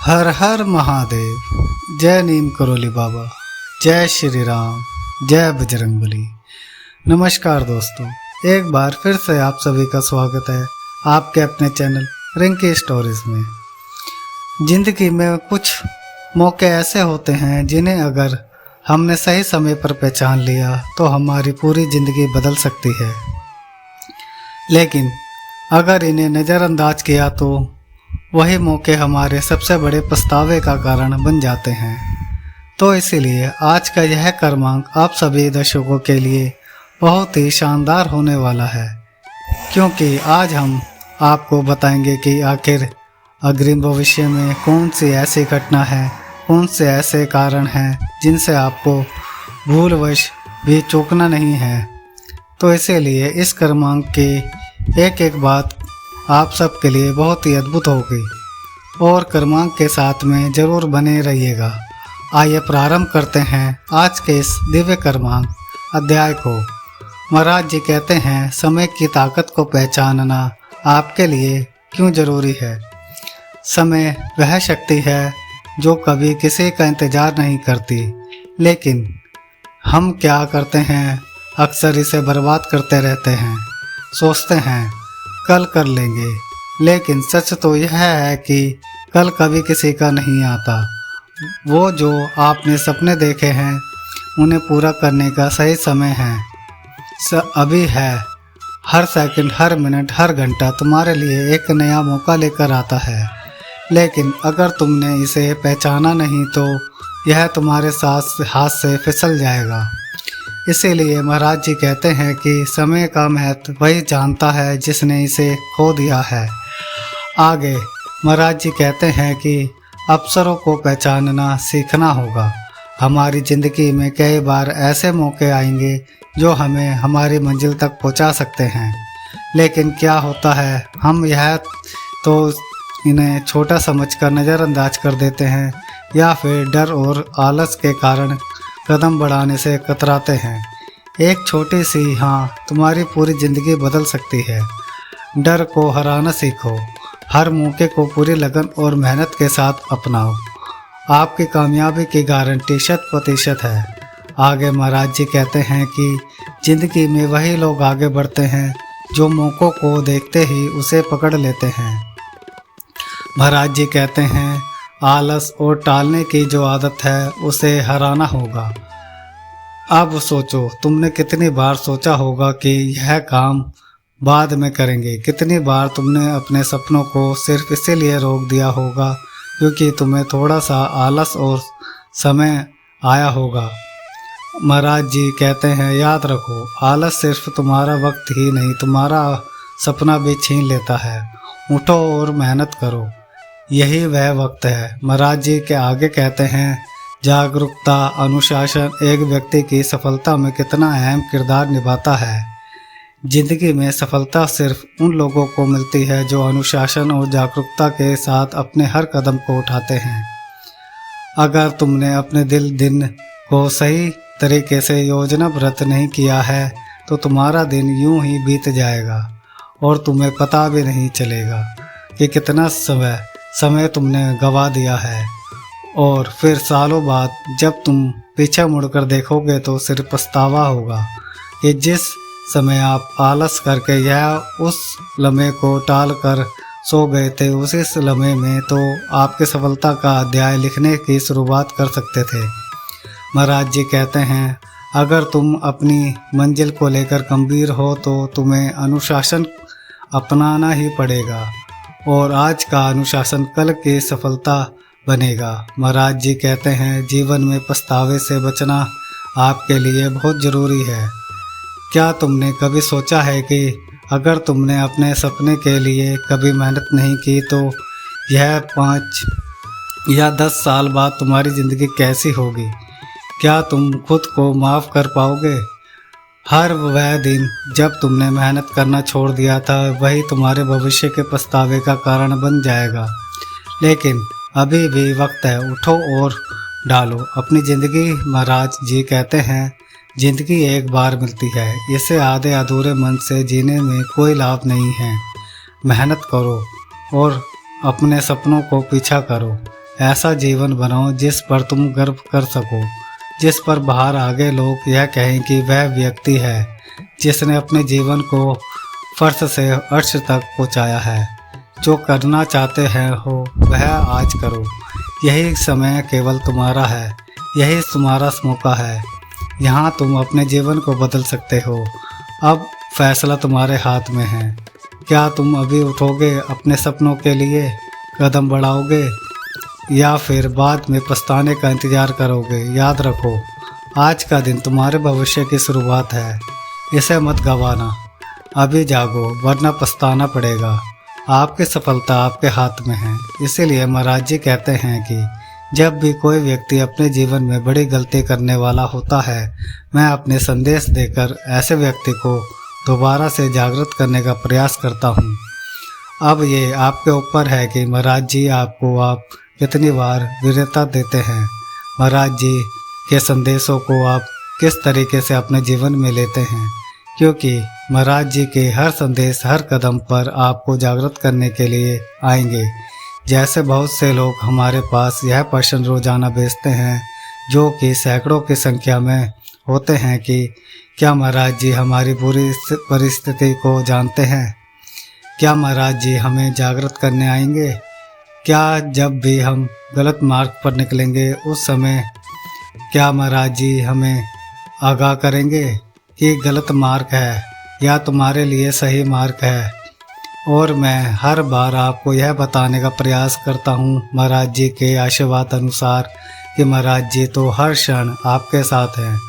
हर हर महादेव। जय नीम करोली बाबा। जय श्री राम। जय बजरंगबली। नमस्कार दोस्तों, एक बार फिर से आप सभी का स्वागत है आपके अपने चैनल रिंकी स्टोरीज में। जिंदगी में कुछ मौके ऐसे होते हैं जिन्हें अगर हमने सही समय पर पहचान लिया तो हमारी पूरी ज़िंदगी बदल सकती है, लेकिन अगर इन्हें नज़रअंदाज किया तो वही मौके हमारे सबसे बड़े पछतावे का कारण बन जाते हैं। तो इसीलिए आज का यह क्रमांक आप सभी दर्शकों के लिए बहुत ही शानदार होने वाला है, क्योंकि आज हम आपको बताएंगे कि आखिर अग्रिम भविष्य में कौन सी ऐसी घटना है, कौन से ऐसे कारण हैं जिनसे आपको भूलवश भी चूकना नहीं है। तो इसीलिए इस क्रमांक की एक एक बात आप सबके लिए बहुत ही अद्भुत होगी और क्रमांक के साथ में ज़रूर बने रहिएगा। आइए प्रारंभ करते हैं आज के इस दिव्य क्रमांक अध्याय को। महाराज जी कहते हैं, समय की ताकत को पहचानना आपके लिए क्यों ज़रूरी है। समय वह शक्ति है जो कभी किसी का इंतज़ार नहीं करती, लेकिन हम क्या करते हैं, अक्सर इसे बर्बाद करते रहते हैं। सोचते हैं कल कर लेंगे, लेकिन सच तो यह है कि कल कभी किसी का नहीं आता। वो जो आपने सपने देखे हैं उन्हें पूरा करने का सही समय है अभी है। हर सेकंड, हर मिनट, हर घंटा तुम्हारे लिए एक नया मौका लेकर आता है, लेकिन अगर तुमने इसे पहचाना नहीं तो यह तुम्हारे हाथ से फिसल जाएगा। इसीलिए महाराज जी कहते हैं कि समय का महत्व वही जानता है जिसने इसे खो दिया है। आगे महाराज जी कहते हैं कि अवसरों को पहचानना सीखना होगा। हमारी ज़िंदगी में कई बार ऐसे मौके आएंगे जो हमें हमारी मंजिल तक पहुंचा सकते हैं, लेकिन क्या होता है, हम यह तो इन्हें छोटा समझकर नज़रअंदाज कर देते हैं या फिर डर और आलस के कारण कदम बढ़ाने से कतराते हैं। एक छोटी सी हाँ तुम्हारी पूरी ज़िंदगी बदल सकती है। डर को हराना सीखो, हर मौके को पूरी लगन और मेहनत के साथ अपनाओ। आपकी कामयाबी की गारंटी 100% है। आगे महाराज जी कहते हैं कि ज़िंदगी में वही लोग आगे बढ़ते हैं जो मौक़ों को देखते ही उसे पकड़ लेते हैं। महाराज जी कहते हैं, आलस और टालने की जो आदत है उसे हराना होगा। अब सोचो, तुमने कितनी बार सोचा होगा कि यह काम बाद में करेंगे। कितनी बार तुमने अपने सपनों को सिर्फ इसीलिए रोक दिया होगा क्योंकि तुम्हें थोड़ा सा आलस और समय आया होगा। महाराज जी कहते हैं, याद रखो, आलस सिर्फ तुम्हारा वक्त ही नहीं, तुम्हारा सपना भी छीन लेता है। उठो और मेहनत करो, यही वह वक्त है। महाराज जी के आगे कहते हैं, जागरूकता, अनुशासन एक व्यक्ति की सफलता में कितना अहम किरदार निभाता है। जिंदगी में सफलता सिर्फ उन लोगों को मिलती है जो अनुशासन और जागरूकता के साथ अपने हर कदम को उठाते हैं। अगर तुमने अपने दिन को सही तरीके से योजनाबद्ध नहीं किया है तो तुम्हारा दिन यूं ही बीत जाएगा और तुम्हें पता भी नहीं चलेगा कि कितना समय तुमने गवा दिया है। और फिर सालों बाद जब तुम पीछे मुड़कर देखोगे तो सिर्फ पछतावा होगा कि जिस समय आप आलस करके यह उस लम्हे को टाल कर सो गए थे, उसी लम्हे में तो आपकी सफलता का अध्याय लिखने की शुरुआत कर सकते थे। महाराज जी कहते हैं, अगर तुम अपनी मंजिल को लेकर गंभीर हो तो तुम्हें अनुशासन अपनाना ही पड़ेगा और आज का अनुशासन कल की सफलता बनेगा। महाराज जी कहते हैं, जीवन में पछतावे से बचना आपके लिए बहुत ज़रूरी है। क्या तुमने कभी सोचा है कि अगर तुमने अपने सपने के लिए कभी मेहनत नहीं की तो यह 5 या 10 साल बाद तुम्हारी ज़िंदगी कैसी होगी? क्या तुम खुद को माफ़ कर पाओगे? हर वह दिन जब तुमने मेहनत करना छोड़ दिया था वही तुम्हारे भविष्य के पछतावे का कारण बन जाएगा। लेकिन अभी भी वक्त है, उठो और डालो अपनी ज़िंदगी। महाराज जी कहते हैं, ज़िंदगी एक बार मिलती है, इसे आधे अधूरे मन से जीने में कोई लाभ नहीं है। मेहनत करो और अपने सपनों को पीछा करो। ऐसा जीवन बनाओ जिस पर तुम गर्व कर सको, जिस पर बाहर आगे लोग यह कहें कि वह व्यक्ति है जिसने अपने जीवन को फर्श से अर्श तक पहुँचाया है। जो करना चाहते हैं हो वह आज करो। यही समय केवल तुम्हारा है, यही तुम्हारा मौका है। यहाँ तुम अपने जीवन को बदल सकते हो। अब फैसला तुम्हारे हाथ में है। क्या तुम अभी उठोगे, अपने सपनों के लिए कदम बढ़ाओगे, या फिर बाद में पछताने का इंतज़ार करोगे? याद रखो, आज का दिन तुम्हारे भविष्य की शुरुआत है। इसे मत गंवाना। अभी जागो, वरना पछताना पड़ेगा। आपकी सफलता आपके हाथ में है। इसीलिए महाराज जी कहते हैं कि जब भी कोई व्यक्ति अपने जीवन में बड़ी गलती करने वाला होता है, मैं अपने संदेश देकर ऐसे व्यक्ति को दोबारा से जागृत करने का प्रयास करता हूँ। अब ये आपके ऊपर है कि महाराज जी आपको आप कितनी बार वीरता देते हैं। महाराज जी के संदेशों को आप किस तरीके से अपने जीवन में लेते हैं, क्योंकि महाराज जी के हर संदेश हर कदम पर आपको जागृत करने के लिए आएंगे। जैसे बहुत से लोग हमारे पास यह प्रश्न रोजाना भेजते हैं, जो कि सैकड़ों की संख्या में होते हैं, कि क्या महाराज जी हमारी बुरी परिस्थिति को जानते हैं? क्या महाराज जी हमें जागृत करने आएंगे? क्या जब भी हम गलत मार्ग पर निकलेंगे उस समय क्या महाराज जी हमें आगाह करेंगे कि गलत मार्ग है या तुम्हारे लिए सही मार्ग है? और मैं हर बार आपको यह बताने का प्रयास करता हूँ महाराज जी के आशीर्वाद अनुसार कि महाराज जी तो हर क्षण आपके साथ हैं।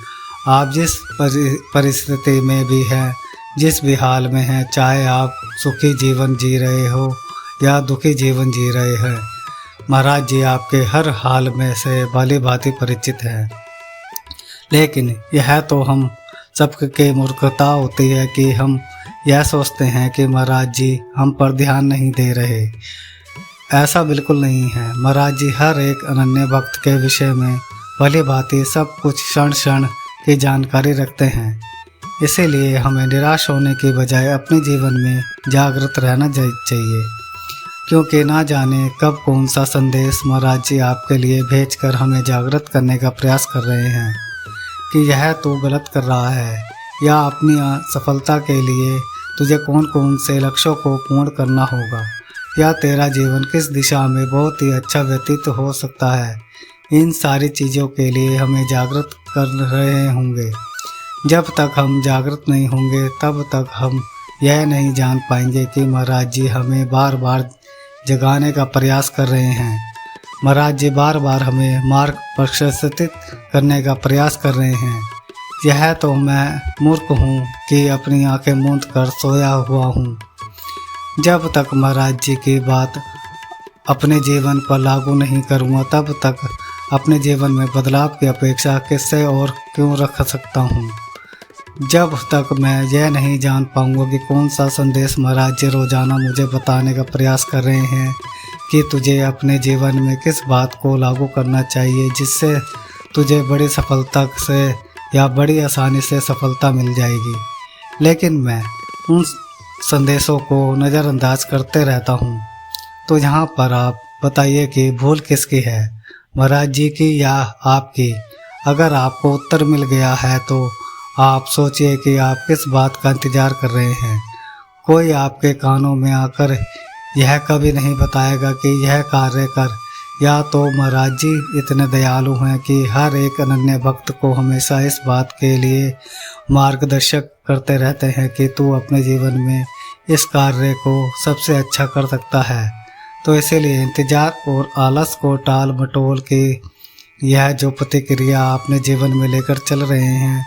आप जिस परिस्थिति में भी हैं, जिस भी हाल में हैं, चाहे आप सुखी जीवन जी रहे हो या दुखी जीवन जी रहे हैं, महाराज जी आपके हर हाल में से भली भांति परिचित हैं। लेकिन यह तो हम सबके मूर्खता होती है कि हम यह सोचते हैं कि महाराज जी हम पर ध्यान नहीं दे रहे। ऐसा बिल्कुल नहीं है। महाराज जी हर एक अनन्य भक्त के विषय में भली भांति सब कुछ क्षण क्षण की जानकारी रखते हैं। इसीलिए हमें निराश होने की बजाय अपने जीवन में जागृत रहना चाहिए, क्योंकि ना जाने कब कौन सा संदेश महाराज जी आपके लिए भेजकर हमें जागृत करने का प्रयास कर रहे हैं कि यह तो गलत कर रहा है, या अपनी सफलता के लिए तुझे कौन कौन से लक्ष्यों को पूर्ण करना होगा, या तेरा जीवन किस दिशा में बहुत ही अच्छा व्यतीत हो सकता है। इन सारी चीज़ों के लिए हमें जागृत कर रहे होंगे। जब तक हम जागृत नहीं होंगे तब तक हम यह नहीं जान पाएंगे कि महाराज जी हमें बार बार जगाने का प्रयास कर रहे हैं। महाराज जी बार बार हमें मार्ग प्रशस्तित करने का प्रयास कर रहे हैं। यह तो मैं मूर्ख हूँ कि अपनी आंखें मूंद कर सोया हुआ हूँ। जब तक महाराज जी की बात अपने जीवन पर लागू नहीं करूँगा तब तक अपने जीवन में बदलाव की अपेक्षा किससे और क्यों रख सकता हूँ। जब तक मैं यह नहीं जान पाऊँगा कि कौन सा संदेश महाराज जी रोज़ाना मुझे बताने का प्रयास कर रहे हैं कि तुझे अपने जीवन में किस बात को लागू करना चाहिए जिससे तुझे बड़ी सफलता से या बड़ी आसानी से सफलता मिल जाएगी। लेकिन मैं उन संदेशों को नज़रअंदाज करते रहता हूँ। तो यहाँ पर आप बताइए कि भूल किसकी है, महाराज जी की या आपकी? अगर आपको उत्तर मिल गया है तो आप सोचिए कि आप किस बात का इंतज़ार कर रहे हैं। कोई आपके कानों में आकर यह कभी नहीं बताएगा कि यह कार्य कर, या तो महाराज जी इतने दयालु हैं कि हर एक अनन्य भक्त को हमेशा इस बात के लिए मार्गदर्शक करते रहते हैं कि तू अपने जीवन में इस कार्य को सबसे अच्छा कर सकता है। तो इसीलिए इंतज़ार और आलस को टाल मटोल के यह जो प्रतिक्रिया आपने जीवन में लेकर चल रहे हैं,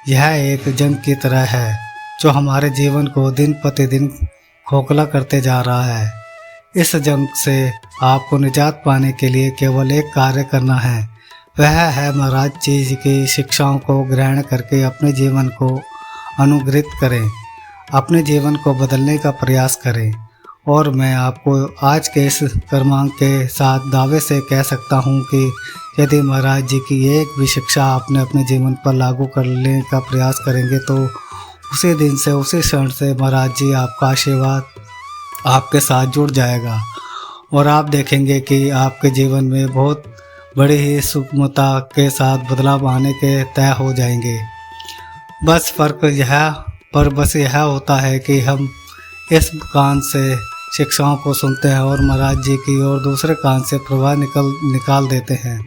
यह एक जंग की तरह है जो हमारे जीवन को दिन प्रतिदिन खोखला करते जा रहा है। इस जंग से आपको निजात पाने के लिए केवल एक कार्य करना है, वह है महाराज जी की शिक्षाओं को ग्रहण करके अपने जीवन को अनुग्रहित करें, अपने जीवन को बदलने का प्रयास करें। और मैं आपको आज के इस क्रमांक के साथ दावे से कह सकता हूँ कि यदि महाराज जी की एक भी शिक्षा आपने अपने जीवन पर लागू करने का प्रयास करेंगे तो उसी दिन से उसी क्षण से महाराज जी आपका आशीर्वाद आपके साथ जुड़ जाएगा और आप देखेंगे कि आपके जीवन में बहुत बड़ी ही सूक्ष्मता के साथ बदलाव आने के तय हो जाएंगे। बस बस यह होता है कि हम इस कान से शिक्षाओं को सुनते हैं और महाराज जी की, और दूसरे कान से प्रवाह निकाल देते हैं।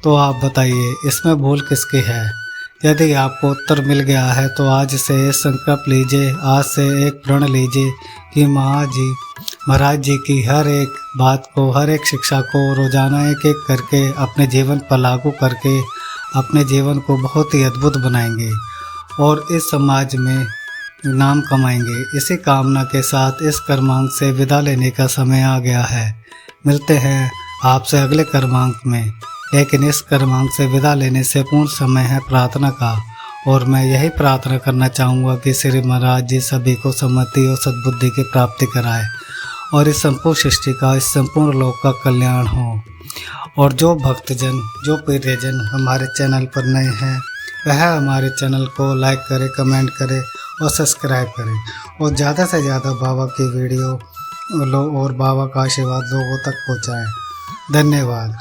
तो आप बताइए इसमें भूल किसकी है? यदि आपको उत्तर मिल गया है तो आज से संकल्प लीजिए, आज से एक प्रण लीजिए कि महाराज जी की हर एक बात को, हर एक शिक्षा को रोजाना एक एक करके अपने जीवन पर लागू करके अपने जीवन को बहुत ही अद्भुत बनाएंगे और इस समाज में नाम कमाएंगे। इसी कामना के साथ इस कर्मांक से विदा लेने का समय आ गया है। मिलते हैं आपसे अगले कर्मांक में, लेकिन इस कर्मांक से विदा लेने से पूर्ण समय है प्रार्थना का, और मैं यही प्रार्थना करना चाहूँगा कि श्री महाराज जी सभी को सम्मति और सद्बुद्धि की प्राप्ति कराए और इस संपूर्ण सृष्टि का, इस संपूर्ण लोक का कल्याण हो। और जो भक्तजन, जो प्रियजन हमारे चैनल पर नए हैं वह हमारे चैनल को लाइक करें, कमेंट करें और सब्सक्राइब करें और ज़्यादा से ज़्यादा बाबा की वीडियो लो और बाबा का आशीर्वाद लोगों तक पहुँचाएँ। धन्यवाद।